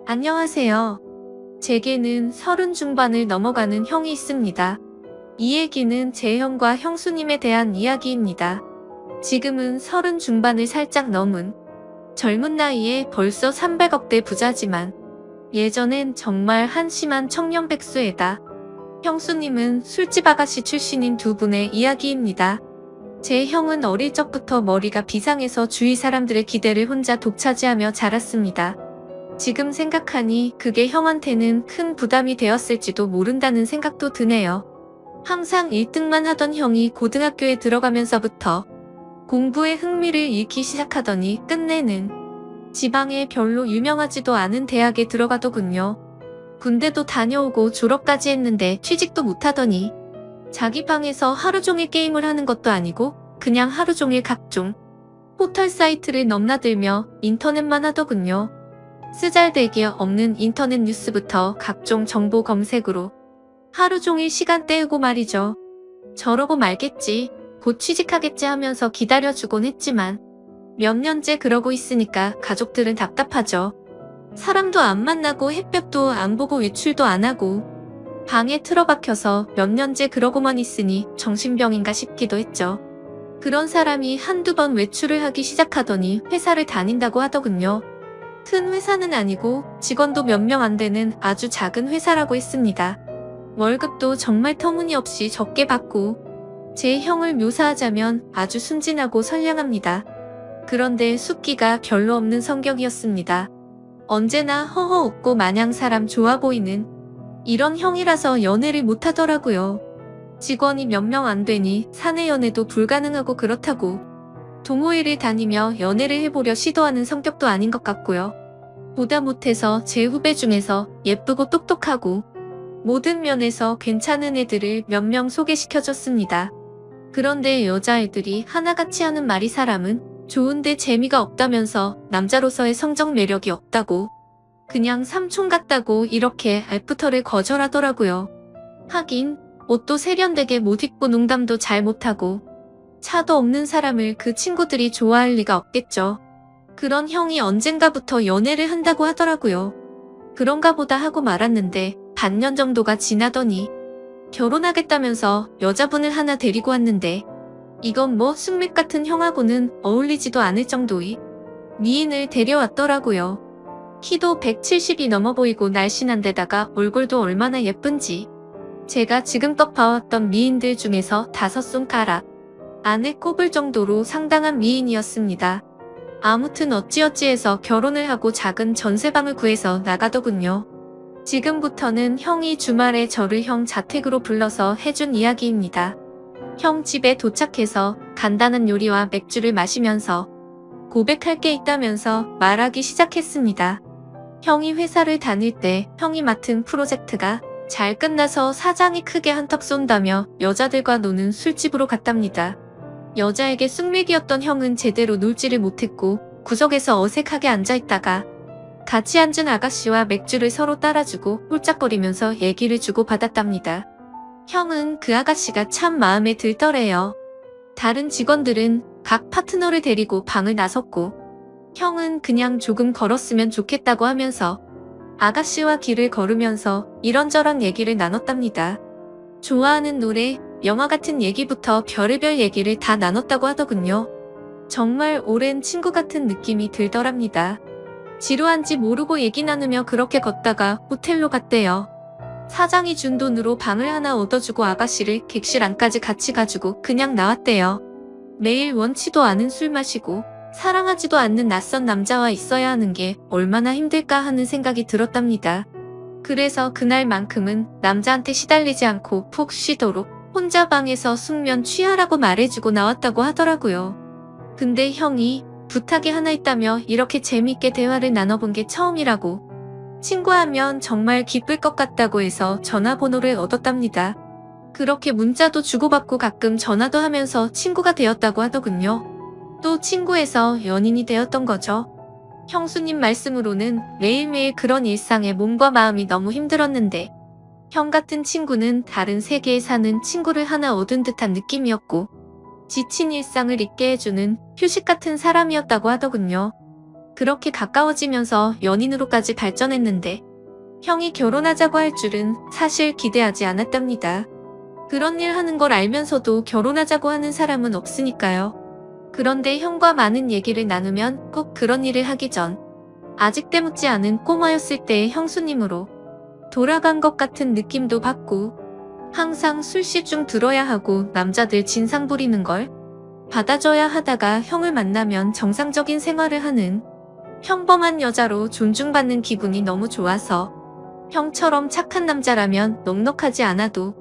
안녕하세요. 제게는 30 중반을 넘어가는 형이 있습니다. 이 얘기는 제 형과 형수님에 대한 이야기입니다. 지금은 30 중반을 살짝 넘은 젊은 나이에 벌써 300억대 부자지만 예전엔 정말 한심한 청년백수에다 형수님은 술집 아가씨 출신인 두 분의 이야기입니다. 제 형은 어릴 적부터 머리가 비상해서 주위 사람들의 기대를 혼자 독차지하며 자랐습니다. 지금 생각하니 그게 형한테는 큰 부담이 되었을지도 모른다는 생각도 드네요. 항상 1등만 하던 형이 고등학교에 들어가면서부터 공부에 흥미를 잃기 시작하더니 끝내는 지방에 별로 유명하지도 않은 대학에 들어가더군요. 군대도 다녀오고 졸업까지 했는데 취직도 못하더니 자기 방에서 하루 종일 게임을 하는 것도 아니고 그냥 하루 종일 각종 포털 사이트를 넘나들며 인터넷만 하더군요. 쓰잘데기 없는 인터넷 뉴스부터 각종 정보 검색으로 하루 종일 시간 때우고 말이죠. 저러고 말겠지, 곧 취직하겠지 하면서 기다려주곤 했지만 몇 년째 그러고 있으니까 가족들은 답답하죠. 사람도 안 만나고 햇볕도 안 보고 외출도 안 하고 방에 틀어박혀서 몇 년째 그러고만 있으니 정신병인가 싶기도 했죠. 그런 사람이 한두 번 외출을 하기 시작하더니 회사를 다닌다고 하더군요. 큰 회사는 아니고 직원도 몇 명 안 되는 아주 작은 회사라고 했습니다. 월급도 정말 터무니없이 적게 받고 제 형을 묘사하자면 아주 순진하고 선량합니다. 그런데 숫기가 별로 없는 성격이었습니다. 언제나 허허 웃고 마냥 사람 좋아 보이는 이런 형이라서 연애를 못하더라고요. 직원이 몇 명 안 되니 사내 연애도 불가능하고 그렇다고 동호회를 다니며 연애를 해보려 시도하는 성격도 아닌 것 같고요. 보다 못해서 제 후배 중에서 예쁘고 똑똑하고 모든 면에서 괜찮은 애들을 몇 명 소개시켜줬습니다. 그런데 여자애들이 하나같이 하는 말이 사람은 좋은데 재미가 없다면서 남자로서의 성적 매력이 없다고 그냥 삼촌 같다고 이렇게 알프터를 거절하더라고요. 하긴 옷도 세련되게 못 입고 농담도 잘 못하고 차도 없는 사람을 그 친구들이 좋아할 리가 없겠죠. 그런 형이 언젠가부터 연애를 한다고 하더라고요. 그런가 보다 하고 말았는데 반년 정도가 지나더니 결혼하겠다면서 여자분을 하나 데리고 왔는데 이건 뭐 숙맥 같은 형하고는 어울리지도 않을 정도의 미인을 데려왔더라고요. 키도 170이 넘어 보이고 날씬한 데다가 얼굴도 얼마나 예쁜지 제가 지금껏 봐왔던 미인들 중에서 5손가락 안에 꼽을 정도로 상당한 미인이었습니다. 아무튼 어찌어찌해서 결혼을 하고 작은 전세방을 구해서 나가더군요. 지금부터는 형이 주말에 저를 형 자택으로 불러서 해준 이야기입니다. 형 집에 도착해서 간단한 요리와 맥주를 마시면서 고백할 게 있다면서 말하기 시작했습니다. 형이 회사를 다닐 때 형이 맡은 프로젝트가 잘 끝나서 사장이 크게 한턱 쏜다며 여자들과 노는 술집으로 갔답니다. 여자에게 숙맥이었던 형은 제대로 놀지를 못했고 구석에서 어색하게 앉아있다가 같이 앉은 아가씨와 맥주를 서로 따라주고 홀짝거리면서 얘기를 주고받았답니다. 형은 그 아가씨가 참 마음에 들더래요. 다른 직원들은 각 파트너를 데리고 방을 나섰고 형은 그냥 조금 걸었으면 좋겠다고 하면서 아가씨와 길을 걸으면서 이런저런 얘기를 나눴답니다. 좋아하는 노래, 영화 같은 얘기부터 별의별 얘기를 다 나눴다고 하더군요. 정말 오랜 친구 같은 느낌이 들더랍니다. 지루한지 모르고 얘기 나누며 그렇게 걷다가 호텔로 갔대요. 사장이 준 돈으로 방을 하나 얻어주고 아가씨를 객실 안까지 같이 가지고 그냥 나왔대요. 매일 원치도 않은 술 마시고 사랑하지도 않는 낯선 남자와 있어야 하는 게 얼마나 힘들까 하는 생각이 들었답니다. 그래서 그날만큼은 남자한테 시달리지 않고 푹 쉬도록 혼자 방에서 숙면 취하라고 말해주고 나왔다고 하더라고요. 근데 형이 부탁이 하나 있다며 이렇게 재밌게 대화를 나눠본 게 처음이라고 친구하면 정말 기쁠 것 같다고 해서 전화번호를 얻었답니다. 그렇게 문자도 주고받고 가끔 전화도 하면서 친구가 되었다고 하더군요. 또 친구에서 연인이 되었던 거죠. 형수님 말씀으로는 매일매일 그런 일상에 몸과 마음이 너무 힘들었는데 형 같은 친구는 다른 세계에 사는 친구를 하나 얻은 듯한 느낌이었고 지친 일상을 잊게 해주는 휴식 같은 사람이었다고 하더군요. 그렇게 가까워지면서 연인으로까지 발전했는데 형이 결혼하자고 할 줄은 사실 기대하지 않았답니다. 그런 일 하는 걸 알면서도 결혼하자고 하는 사람은 없으니까요. 그런데 형과 많은 얘기를 나누면 꼭 그런 일을 하기 전 아직 때묻지 않은 꼬마였을 때의 형수님으로 돌아간 것 같은 느낌도 받고 항상 술시중 들어야 하고 남자들 진상 부리는 걸 받아줘야 하다가 형을 만나면 정상적인 생활을 하는 평범한 여자로 존중받는 기분이 너무 좋아서 형처럼 착한 남자라면 넉넉하지 않아도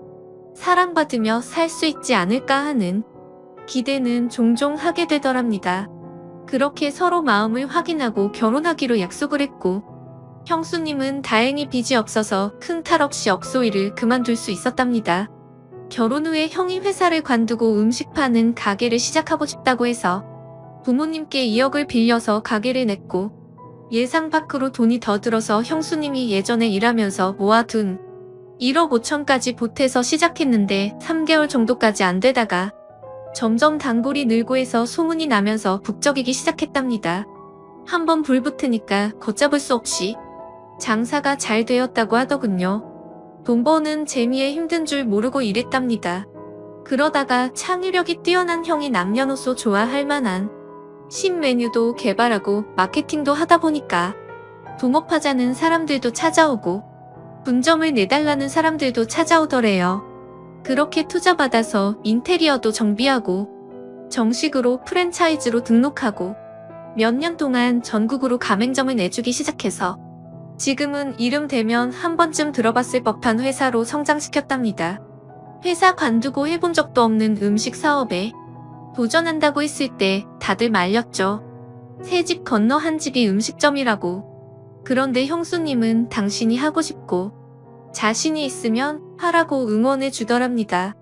사랑받으며 살 수 있지 않을까 하는 기대는 종종 하게 되더랍니다. 그렇게 서로 마음을 확인하고 결혼하기로 약속을 했고 형수님은 다행히 빚이 없어서 큰 탈 없이 업소일을 그만둘 수 있었답니다. 결혼 후에 형이 회사를 관두고 음식 파는 가게를 시작하고 싶다고 해서 부모님께 2억을 빌려서 가게를 냈고 예상 밖으로 돈이 더 들어서 형수님이 예전에 일하면서 모아둔 1억 5천까지 보태서 시작했는데 3개월 정도까지 안 되다가 점점 단골이 늘고 해서 소문이 나면서 북적이기 시작했답니다. 한번 불 붙으니까 걷잡을 수 없이 장사가 잘 되었다고 하더군요. 돈 버는 재미에 힘든 줄 모르고 일했답니다. 그러다가 창의력이 뛰어난 형이 남녀노소 좋아할 만한 신메뉴도 개발하고 마케팅도 하다 보니까 붕업하자는 사람들도 찾아오고 분점을 내달라는 사람들도 찾아오더래요. 그렇게 투자받아서 인테리어도 정비하고 정식으로 프랜차이즈로 등록하고 몇 년 동안 전국으로 가맹점을 내주기 시작해서 지금은 이름 대면 한 번쯤 들어봤을 법한 회사로 성장시켰답니다. 회사 관두고 해본 적도 없는 음식 사업에 도전한다고 했을 때 다들 말렸죠. 세 집 건너 한 집이 음식점이라고. 그런데 형수님은 당신이 하고 싶고 자신이 있으면 하라고 응원해 주더랍니다.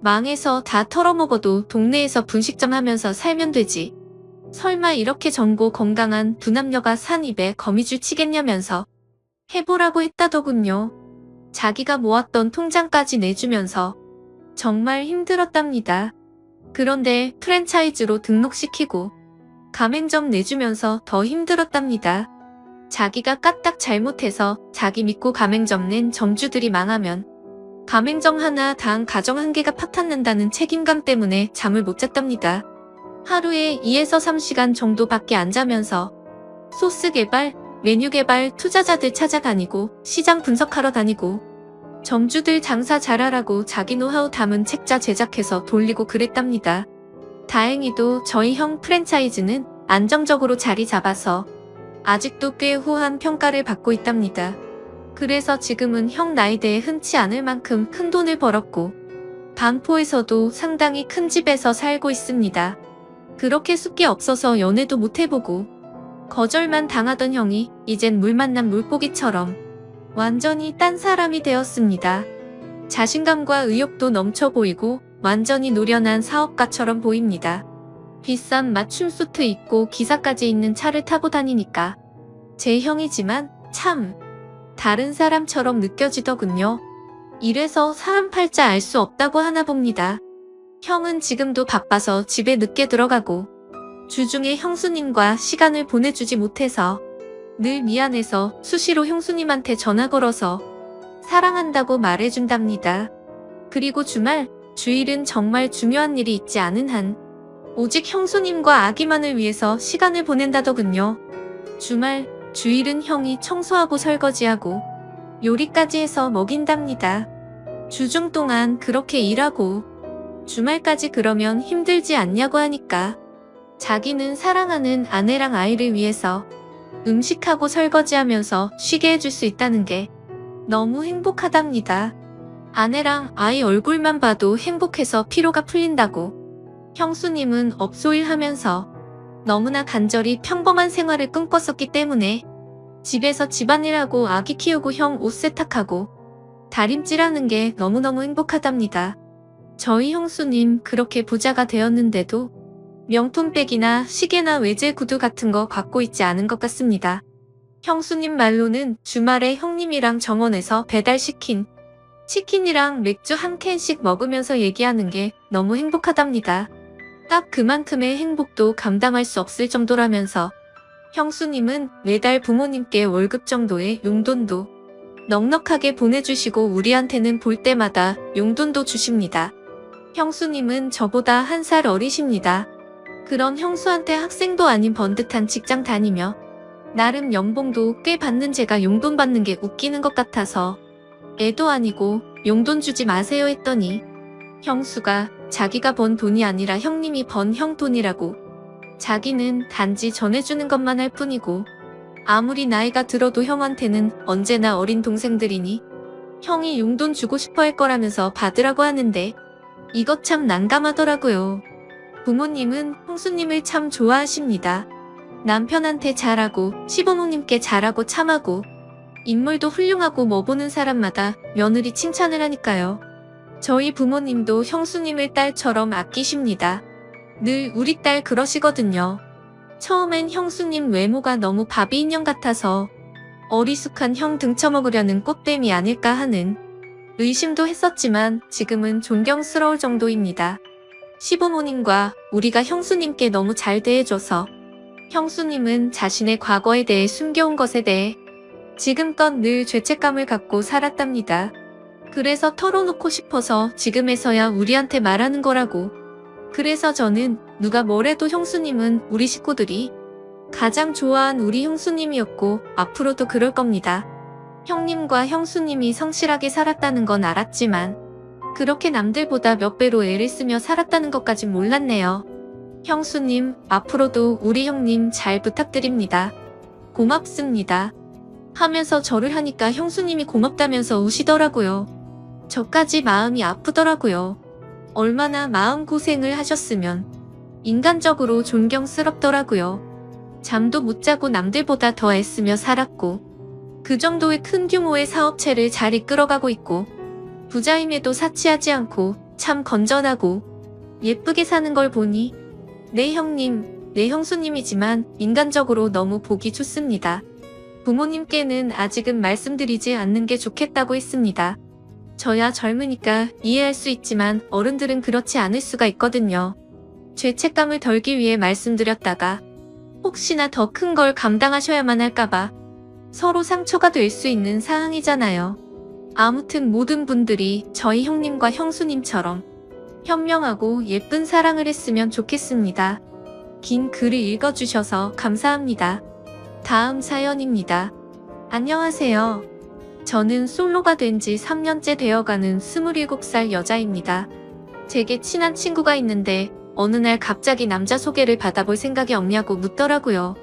망해서 다 털어먹어도 동네에서 분식점 하면서 살면 되지. 설마 이렇게 젊고 건강한 두 남녀가 산 입에 거미줄 치겠냐면서 해보라고 했다더군요. 자기가 모았던 통장까지 내주면서 정말 힘들었답니다. 그런데 프랜차이즈로 등록시키고 가맹점 내주면서 더 힘들었답니다. 자기가 까딱 잘못해서 자기 믿고 가맹점 낸 점주들이 망하면 가맹점 하나 당 가정 한 개가 파탄난다는 책임감 때문에 잠을 못 잤답니다. 하루에 2에서 3시간 정도밖에 안 자면서 소스 개발, 메뉴 개발 투자자들 찾아다니고 시장 분석하러 다니고 점주들 장사 잘하라고 자기 노하우 담은 책자 제작해서 돌리고 그랬답니다. 다행히도 저희 형 프랜차이즈는 안정적으로 자리 잡아서 아직도 꽤 후한 평가를 받고 있답니다. 그래서 지금은 형 나이대에 흔치 않을 만큼 큰 돈을 벌었고 반포에서도 상당히 큰 집에서 살고 있습니다. 그렇게 숫게 없어서 연애도 못 해보고 거절만 당하던 형이 이젠 물 만난 물고기처럼 완전히 딴 사람이 되었습니다. 자신감과 의욕도 넘쳐 보이고 완전히 노련한 사업가처럼 보입니다. 비싼 맞춤 수트 입고 기사까지 있는 차를 타고 다니니까 제 형이지만 참 다른 사람처럼 느껴지더군요. 이래서 사람 팔자 알 수 없다고 하나 봅니다. 형은 지금도 바빠서 집에 늦게 들어가고 주중에 형수님과 시간을 보내주지 못해서 늘 미안해서 수시로 형수님한테 전화 걸어서 사랑한다고 말해준답니다. 그리고 주말, 주일은 정말 중요한 일이 있지 않은 한 오직 형수님과 아기만을 위해서 시간을 보낸다더군요. 주말, 주일은 형이 청소하고 설거지하고 요리까지 해서 먹인답니다. 주중 동안 그렇게 일하고 주말까지 그러면 힘들지 않냐고 하니까 자기는 사랑하는 아내랑 아이를 위해서 음식하고 설거지하면서 쉬게 해줄 수 있다는 게 너무 행복하답니다. 아내랑 아이 얼굴만 봐도 행복해서 피로가 풀린다고. 형수님은 업소일 하면서 너무나 간절히 평범한 생활을 꿈꿨었기 때문에 집에서 집안일하고 아기 키우고 형 옷 세탁하고 다림질하는 게 너무너무 행복하답니다. 저희 형수님 그렇게 부자가 되었는데도 명품백이나 시계나 외제 구두 같은 거 갖고 있지 않은 것 같습니다. 형수님 말로는 주말에 형님이랑 정원에서 배달시킨 치킨이랑 맥주 한 캔씩 먹으면서 얘기하는 게 너무 행복하답니다. 딱 그만큼의 행복도 감당할 수 없을 정도라면서 형수님은 매달 부모님께 월급 정도의 용돈도 넉넉하게 보내주시고 우리한테는 볼 때마다 용돈도 주십니다. 형수님은 저보다 1살 어리십니다. 그런 형수한테 학생도 아닌 번듯한 직장 다니며 나름 연봉도 꽤 받는 제가 용돈 받는 게 웃기는 것 같아서 애도 아니고 용돈 주지 마세요 했더니 형수가 자기가 번 돈이 아니라 형님이 번 형 돈이라고 자기는 단지 전해주는 것만 할 뿐이고 아무리 나이가 들어도 형한테는 언제나 어린 동생들이니 형이 용돈 주고 싶어 할 거라면서 받으라고 하는데 이것 참 난감하더라고요. 부모님은 형수님을 참 좋아하십니다. 남편한테 잘하고 시부모님께 잘하고 참하고 인물도 훌륭하고 뭐 보는 사람마다 며느리 칭찬을 하니까요. 저희 부모님도 형수님을 딸처럼 아끼십니다. 늘 우리 딸 그러시거든요. 처음엔 형수님 외모가 너무 바비 인형 같아서 어리숙한 형 등쳐먹으려는 꽃뱀이 아닐까 하는 의심도 했었지만 지금은 존경스러울 정도입니다. 시부모님과 우리가 형수님께 너무 잘 대해줘서 형수님은 자신의 과거에 대해 숨겨온 것에 대해 지금껏 늘 죄책감을 갖고 살았답니다. 그래서 털어놓고 싶어서 지금에서야 우리한테 말하는 거라고. 그래서 저는 누가 뭐래도 형수님은 우리 식구들이 가장 좋아한 우리 형수님이었고 앞으로도 그럴 겁니다. 형님과 형수님이 성실하게 살았다는 건 알았지만 그렇게 남들보다 몇 배로 애를 쓰며 살았다는 것까진 몰랐네요. 형수님, 앞으로도 우리 형님 잘 부탁드립니다. 고맙습니다. 하면서 절을 하니까 형수님이 고맙다면서 우시더라고요. 저까지 마음이 아프더라고요. 얼마나 마음고생을 하셨으면 인간적으로 존경스럽더라고요. 잠도 못 자고 남들보다 더 애쓰며 살았고 그 정도의 큰 규모의 사업체를 잘 이끌어가고 있고 부자임에도 사치하지 않고 참 건전하고 예쁘게 사는 걸 보니 내 형님, 내 형수님이지만 인간적으로 너무 보기 좋습니다. 부모님께는 아직은 말씀드리지 않는 게 좋겠다고 했습니다. 저야 젊으니까 이해할 수 있지만 어른들은 그렇지 않을 수가 있거든요. 죄책감을 덜기 위해 말씀드렸다가 혹시나 더 큰 걸 감당하셔야만 할까봐 서로 상처가 될 수 있는 사항이잖아요. 아무튼 모든 분들이 저희 형님과 형수님처럼 현명하고 예쁜 사랑을 했으면 좋겠습니다. 긴 글을 읽어주셔서 감사합니다. 다음 사연입니다. 안녕하세요. 저는 솔로가 된 지 3년째 되어가는 27살 여자입니다. 제게 친한 친구가 있는데 어느 날 갑자기 남자 소개를 받아볼 생각이 없냐고 묻더라고요.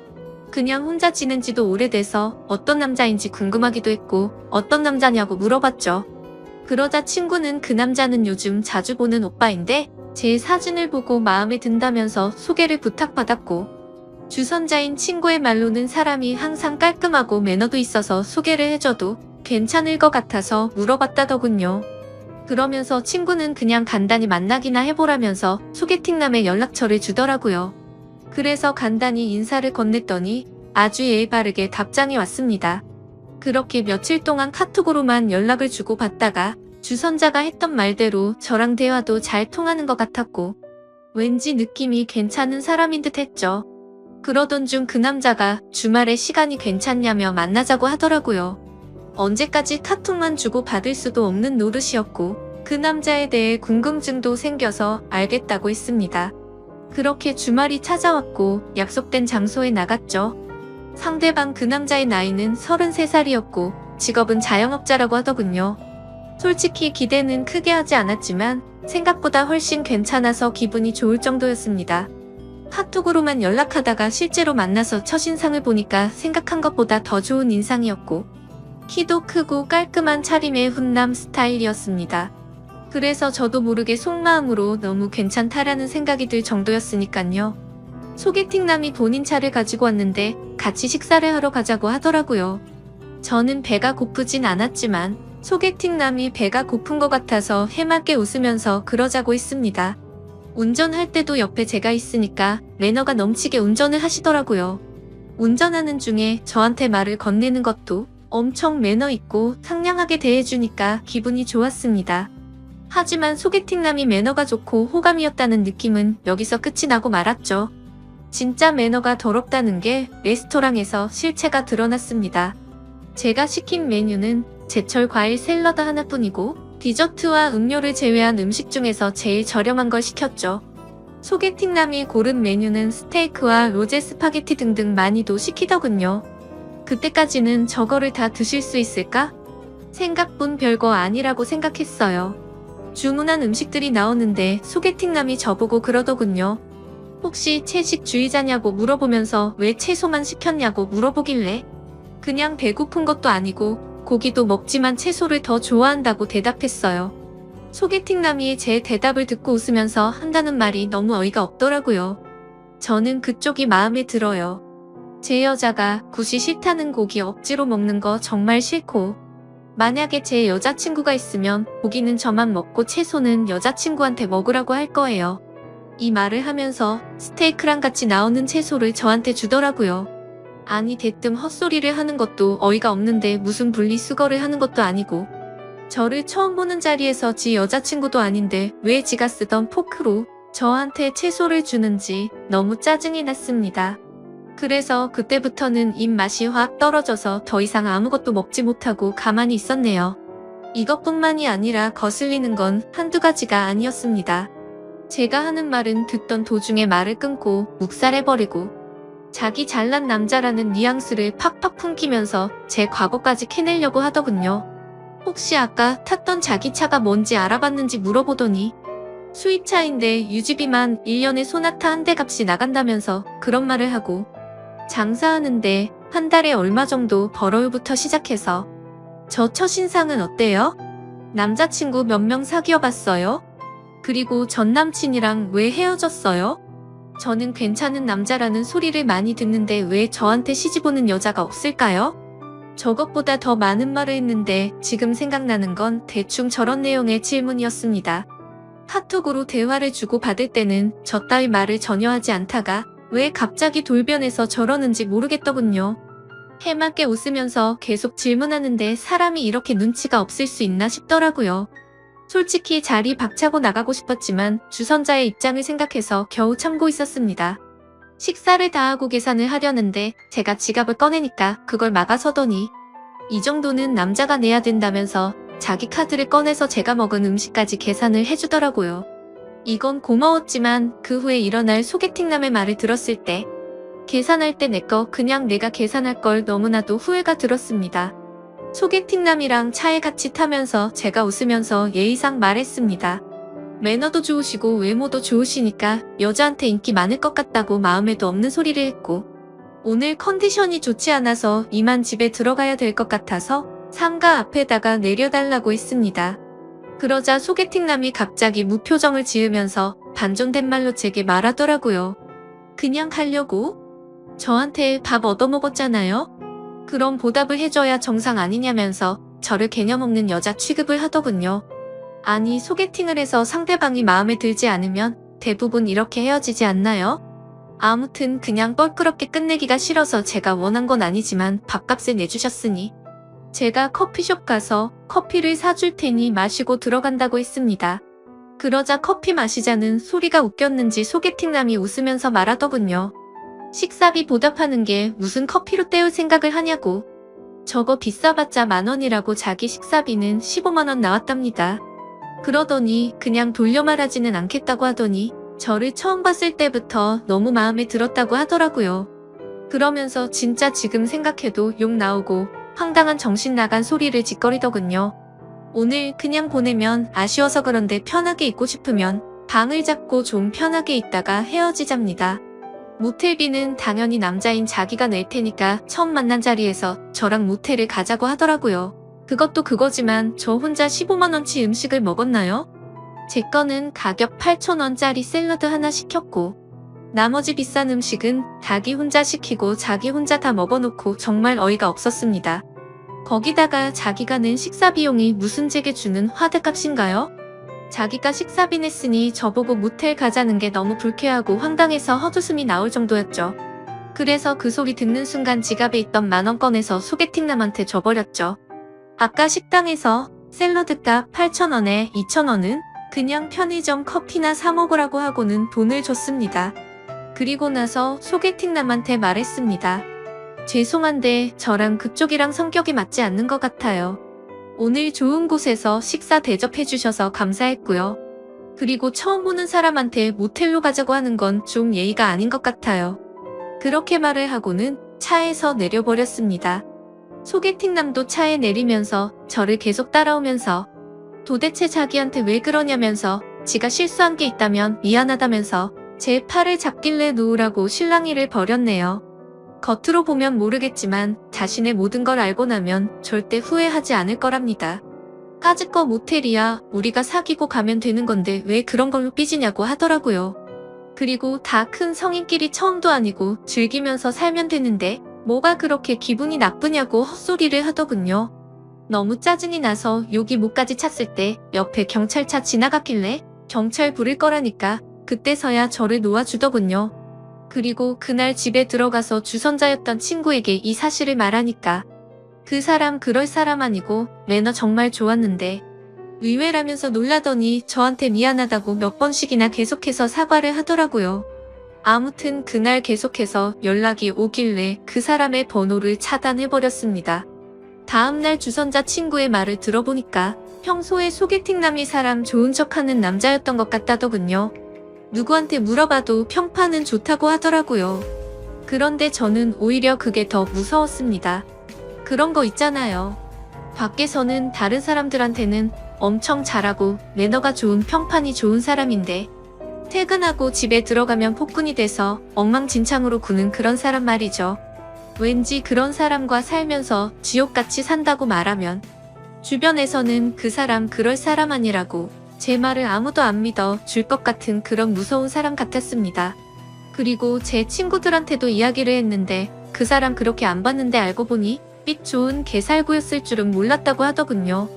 그냥 혼자 지낸 지도 오래돼서 어떤 남자인지 궁금하기도 했고 어떤 남자냐고 물어봤죠. 그러자 친구는 그 남자는 요즘 자주 보는 오빠인데 제 사진을 보고 마음에 든다면서 소개를 부탁받았고 주선자인 친구의 말로는 사람이 항상 깔끔하고 매너도 있어서 소개를 해줘도 괜찮을 것 같아서 물어봤다더군요. 그러면서 친구는 그냥 간단히 만나기나 해보라면서 소개팅남의 연락처를 주더라고요. 그래서 간단히 인사를 건넸더니 아주 예의 바르게 답장이 왔습니다. 그렇게 며칠 동안 카톡으로만 연락을 주고받다가 주선자가 했던 말대로 저랑 대화도 잘 통하는 것 같았고 왠지 느낌이 괜찮은 사람인 듯 했죠. 그러던 중 그 남자가 주말에 시간이 괜찮냐며 만나자고 하더라고요. 언제까지 카톡만 주고받을 수도 없는 노릇이었고 그 남자에 대해 궁금증도 생겨서 알겠다고 했습니다. 그렇게 주말이 찾아왔고 약속된 장소에 나갔죠. 상대방 그 남자의 나이는 33살이었고 직업은 자영업자라고 하더군요. 솔직히 기대는 크게 하지 않았지만 생각보다 훨씬 괜찮아서 기분이 좋을 정도였습니다. 카톡으로만 연락하다가 실제로 만나서 첫인상을 보니까 생각한 것보다 더 좋은 인상이었고 키도 크고 깔끔한 차림의 훈남 스타일이었습니다. 그래서 저도 모르게 속마음으로 너무 괜찮다라는 생각이 들 정도였으니깐요. 소개팅남이 본인 차를 가지고 왔는데 같이 식사를 하러 가자고 하더라고요. 저는 배가 고프진 않았지만 소개팅남이 배가 고픈 것 같아서 해맑게 웃으면서 그러자고 했습니다. 운전할 때도 옆에 제가 있으니까 매너가 넘치게 운전을 하시더라고요. 운전하는 중에 저한테 말을 건네는 것도 엄청 매너 있고 상냥하게 대해주니까 기분이 좋았습니다. 하지만 소개팅남이 매너가 좋고 호감이었다는 느낌은 여기서 끝이 나고 말았죠. 진짜 매너가 더럽다는 게 레스토랑에서 실체가 드러났습니다. 제가 시킨 메뉴는 제철 과일 샐러드 하나뿐이고 디저트와 음료를 제외한 음식 중에서 제일 저렴한 걸 시켰죠. 소개팅남이 고른 메뉴는 스테이크와 로제 스파게티 등등 많이도 시키더군요. 그때까지는 저거를 다 드실 수 있을까? 생각뿐 별거 아니라고 생각했어요. 주문한 음식들이 나오는데 소개팅남이 저보고 그러더군요. 혹시 채식주의자냐고 물어보면서 왜 채소만 시켰냐고 물어보길래 그냥 배고픈 것도 아니고 고기도 먹지만 채소를 더 좋아한다고 대답했어요. 소개팅남이 제 대답을 듣고 웃으면서 한다는 말이 너무 어이가 없더라고요. 저는 그쪽이 마음에 들어요. 제 여자가 굳이 싫다는 고기 억지로 먹는 거 정말 싫고 만약에 제 여자친구가 있으면 고기는 저만 먹고 채소는 여자친구한테 먹으라고 할 거예요. 이 말을 하면서 스테이크랑 같이 나오는 채소를 저한테 주더라고요. 아니 대뜸 헛소리를 하는 것도 어이가 없는데 무슨 분리수거를 하는 것도 아니고 저를 처음 보는 자리에서 지 여자친구도 아닌데 왜 지가 쓰던 포크로 저한테 채소를 주는지 너무 짜증이 났습니다. 그래서 그때부터는 입맛이 확 떨어져서 더 이상 아무것도 먹지 못하고 가만히 있었네요. 이것뿐만이 아니라 거슬리는 건 한두 가지가 아니었습니다. 제가 하는 말은 듣던 도중에 말을 끊고 묵살해버리고 자기 잘난 남자라는 뉘앙스를 팍팍 풍기면서 제 과거까지 캐내려고 하더군요. 혹시 아까 탔던 자기 차가 뭔지 알아봤는지 물어보더니 수입차인데 유지비만 1년에 소나타 한 대 값이 나간다면서 그런 말을 하고 장사하는데 한 달에 얼마 정도 벌어요부터 시작해서 저 첫인상은 어때요? 남자친구 몇 명 사귀어봤어요? 그리고 전 남친이랑 왜 헤어졌어요? 저는 괜찮은 남자라는 소리를 많이 듣는데 왜 저한테 시집 오는 여자가 없을까요? 저것보다 더 많은 말을 했는데 지금 생각나는 건 대충 저런 내용의 질문이었습니다. 카톡으로 대화를 주고받을 때는 저 따위 말을 전혀 하지 않다가 왜 갑자기 돌변해서 저러는지 모르겠더군요. 해맑게 웃으면서 계속 질문하는데 사람이 이렇게 눈치가 없을 수 있나 싶더라고요. 솔직히 자리 박차고 나가고 싶었지만 주선자의 입장을 생각해서 겨우 참고 있었습니다. 식사를 다 하고 계산을 하려는데 제가 지갑을 꺼내니까 그걸 막아서더니 이 정도는 남자가 내야 된다면서 자기 카드를 꺼내서 제가 먹은 음식까지 계산을 해주더라고요. 이건 고마웠지만 그 후에 일어날 소개팅남의 말을 들었을 때 계산할 때 내 거 그냥 내가 계산할 걸 너무나도 후회가 들었습니다. 소개팅남이랑 차에 같이 타면서 제가 웃으면서 예의상 말했습니다. 매너도 좋으시고 외모도 좋으시니까 여자한테 인기 많을 것 같다고 마음에도 없는 소리를 했고 오늘 컨디션이 좋지 않아서 이만 집에 들어가야 될 것 같아서 상가 앞에다가 내려달라고 했습니다. 그러자 소개팅남이 갑자기 무표정을 지으면서 반존된 말로 제게 말하더라고요. 그냥 가려고? 저한테 밥 얻어먹었잖아요? 그럼 보답을 해줘야 정상 아니냐면서 저를 개념 없는 여자 취급을 하더군요. 아니 소개팅을 해서 상대방이 마음에 들지 않으면 대부분 이렇게 헤어지지 않나요? 아무튼 그냥 껄끄럽게 끝내기가 싫어서 제가 원한 건 아니지만 밥값을 내주셨으니 제가 커피숍 가서 커피를 사줄 테니 마시고 들어간다고 했습니다. 그러자 커피 마시자는 소리가 웃겼는지 소개팅남이 웃으면서 말하더군요. 식사비 보답하는 게 무슨 커피로 때울 생각을 하냐고. 저거 비싸봤자 10,000원이라고 자기 식사비는 150,000원 나왔답니다. 그러더니 그냥 돌려 말하지는 않겠다고 하더니 저를 처음 봤을 때부터 너무 마음에 들었다고 하더라고요. 그러면서 진짜 지금 생각해도 욕 나오고 황당한 정신 나간 소리를 짓거리더군요. 오늘 그냥 보내면 아쉬워서 그런데 편하게 있고 싶으면 방을 잡고 좀 편하게 있다가 헤어지잡니다. 모텔비는 당연히 남자인 자기가 낼 테니까 처음 만난 자리에서 저랑 모텔을 가자고 하더라고요. 그것도 그거지만 저 혼자 150,000원치 음식을 먹었나요? 제 거는 가격 8,000원짜리 샐러드 하나 시켰고 나머지 비싼 음식은 자기 혼자 시키고 자기 혼자 다 먹어놓고 정말 어이가 없었습니다. 거기다가 자기가 낸 식사 비용이 무슨 제게 주는 화대값인가요? 자기가 식사비 냈으니 저보고 모텔 가자는 게 너무 불쾌하고 황당해서 헛웃음이 나올 정도였죠. 그래서 그 소리 듣는 순간 지갑에 있던 10,000원 꺼내서 소개팅남한테 줘버렸죠. 아까 식당에서 샐러드값 8,000원에 2,000원은 그냥 편의점 커피나 사 먹으라고 하고는 돈을 줬습니다. 그리고 나서 소개팅남한테 말했습니다. 죄송한데 저랑 그쪽이랑 성격이 맞지 않는 것 같아요. 오늘 좋은 곳에서 식사 대접해주셔서 감사했고요. 그리고 처음 보는 사람한테 모텔로 가자고 하는 건 좀 예의가 아닌 것 같아요. 그렇게 말을 하고는 차에서 내려버렸습니다. 소개팅남도 차에 내리면서 저를 계속 따라오면서 도대체 자기한테 왜 그러냐면서 지가 실수한 게 있다면 미안하다면서 제 팔을 잡길래 놓으라고 실랑이를 벌였네요. 겉으로 보면 모르겠지만 자신의 모든 걸 알고 나면 절대 후회하지 않을 거랍니다. 까짓거 모텔이야 우리가 사귀고 가면 되는 건데 왜 그런 걸로 삐지냐고 하더라고요. 그리고 다 큰 성인끼리 처음도 아니고 즐기면서 살면 되는데 뭐가 그렇게 기분이 나쁘냐고 헛소리를 하더군요. 너무 짜증이 나서 여기 목까지 찼을 때 옆에 경찰차 지나갔길래 경찰 부를 거라니까 그때서야 저를 놓아주더군요. 그리고 그날 집에 들어가서 주선자였던 친구에게 이 사실을 말하니까 그 사람 그럴 사람 아니고 매너 정말 좋았는데 의외라면서 놀라더니 저한테 미안하다고 몇 번씩이나 계속해서 사과를 하더라고요. 아무튼 그날 계속해서 연락이 오길래 그 사람의 번호를 차단해버렸습니다. 다음날 주선자 친구의 말을 들어보니까 평소에 소개팅남이 사람 좋은 척하는 남자였던 것 같다더군요. 누구한테 물어봐도 평판은 좋다고 하더라고요. 그런데 저는 오히려 그게 더 무서웠습니다. 그런 거 있잖아요. 밖에서는 다른 사람들한테는 엄청 잘하고 매너가 좋은 평판이 좋은 사람인데 퇴근하고 집에 들어가면 폭군이 돼서 엉망진창으로 구는 그런 사람 말이죠. 왠지 그런 사람과 살면서 지옥같이 산다고 말하면 주변에서는 그 사람 그럴 사람 아니라고 제 말을 아무도 안 믿어 줄 것 같은 그런 무서운 사람 같았습니다. 그리고 제 친구들한테도 이야기를 했는데 그 사람 그렇게 안 봤는데 알고 보니 삐 좋은 개살구였을 줄은 몰랐다고 하더군요.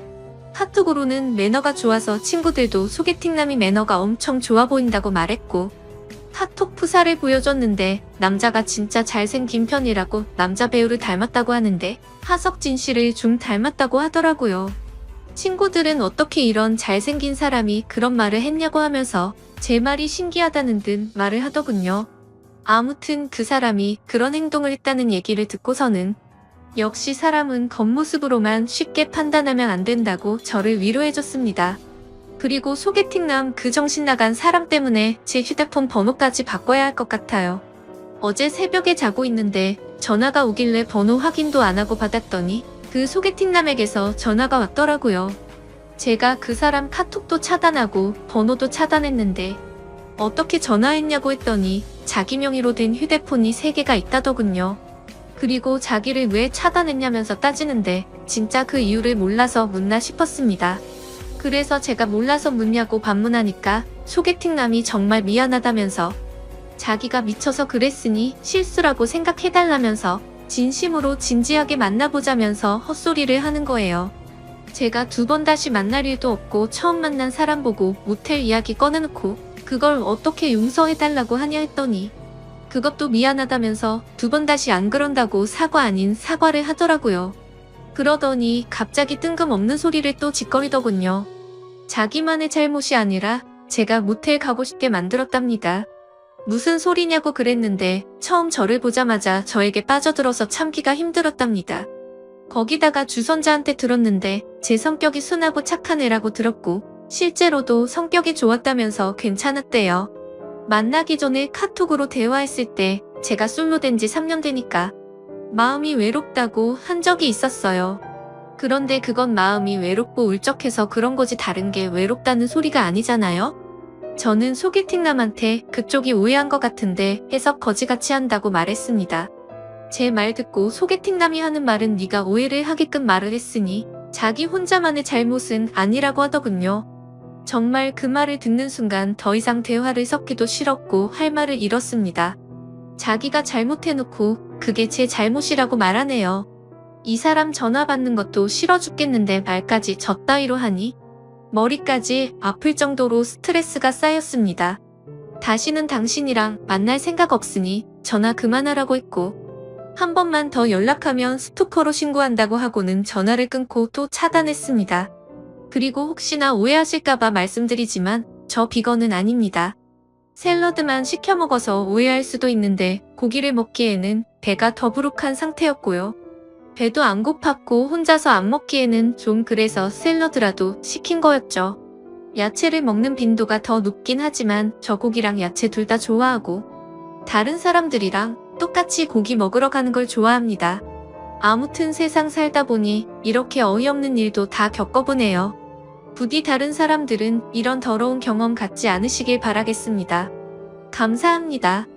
카톡으로는 매너가 좋아서 친구들도 소개팅남이 매너가 엄청 좋아 보인다고 말했고 카톡 프사를 보여줬는데 남자가 진짜 잘생긴 편이라고 남자 배우를 닮았다고 하는데 하석진 씨를 좀 닮았다고 하더라고요. 친구들은 어떻게 이런 잘생긴 사람이 그런 말을 했냐고 하면서 제 말이 신기하다는 듯 말을 하더군요. 아무튼 그 사람이 그런 행동을 했다는 얘기를 듣고서는 역시 사람은 겉모습으로만 쉽게 판단하면 안 된다고 저를 위로해줬습니다. 그리고 소개팅남 그 정신 나간 사람 때문에 제 휴대폰 번호까지 바꿔야 할 것 같아요. 어제 새벽에 자고 있는데 전화가 오길래 번호 확인도 안 하고 받았더니 그 소개팅남에게서 전화가 왔더라고요. 제가 그 사람 카톡도 차단하고 번호도 차단했는데 어떻게 전화했냐고 했더니 자기 명의로 된 휴대폰이 3개가 있다더군요. 그리고 자기를 왜 차단했냐면서 따지는데 진짜 그 이유를 몰라서 묻나 싶었습니다. 그래서 제가 몰라서 묻냐고 반문하니까 소개팅남이 정말 미안하다면서 자기가 미쳐서 그랬으니 실수라고 생각해달라면서 진심으로 진지하게 만나보자면서 헛소리를 하는 거예요. 제가 2번 다시 만날 일도 없고 처음 만난 사람 보고 모텔 이야기 꺼내놓고 그걸 어떻게 용서해달라고 하냐 했더니 그것도 미안하다면서 2번 다시 안 그런다고 사과 아닌 사과를 하더라고요. 그러더니 갑자기 뜬금없는 소리를 또 짓거리더군요. 자기만의 잘못이 아니라 제가 모텔 가고 싶게 만들었답니다. 무슨 소리냐고 그랬는데 처음 저를 보자마자 저에게 빠져들어서 참기가 힘들었답니다. 거기다가 주선자한테 들었는데 제 성격이 순하고 착한 애라고 들었고 실제로도 성격이 좋았다면서 괜찮았대요. 만나기 전에 카톡으로 대화했을 때 제가 솔로 된 지 3년 되니까 마음이 외롭다고 한 적이 있었어요. 그런데 그건 마음이 외롭고 울적해서 그런 거지 다른 게 외롭다는 소리가 아니잖아요? 저는 소개팅남한테 그쪽이 오해한 것 같은데 해석 거지같이 한다고 말했습니다. 제 말 듣고 소개팅남이 하는 말은 네가 오해를 하게끔 말을 했으니 자기 혼자만의 잘못은 아니라고 하더군요. 정말 그 말을 듣는 순간 더 이상 대화를 섞기도 싫었고 할 말을 잃었습니다. 자기가 잘못해놓고 그게 제 잘못이라고 말하네요. 이 사람 전화 받는 것도 싫어 죽겠는데 말까지 저 따위로 하니 머리까지 아플 정도로 스트레스가 쌓였습니다. 다시는 당신이랑 만날 생각 없으니 전화 그만하라고 했고 한 번만 더 연락하면 스토커로 신고한다고 하고는 전화를 끊고 또 차단했습니다. 그리고 혹시나 오해하실까봐 말씀드리지만 저 비건은 아닙니다. 샐러드만 시켜 먹어서 오해할 수도 있는데 고기를 먹기에는 배가 더부룩한 상태였고요. 배도 안 고팠고 혼자서 안 먹기에는 좀 그래서 샐러드라도 시킨 거였죠. 야채를 먹는 빈도가 더 높긴 하지만 저 고기랑 야채 둘 다 좋아하고 다른 사람들이랑 똑같이 고기 먹으러 가는 걸 좋아합니다. 아무튼 세상 살다 보니 이렇게 어이없는 일도 다 겪어보네요. 부디 다른 사람들은 이런 더러운 경험 갖지 않으시길 바라겠습니다. 감사합니다.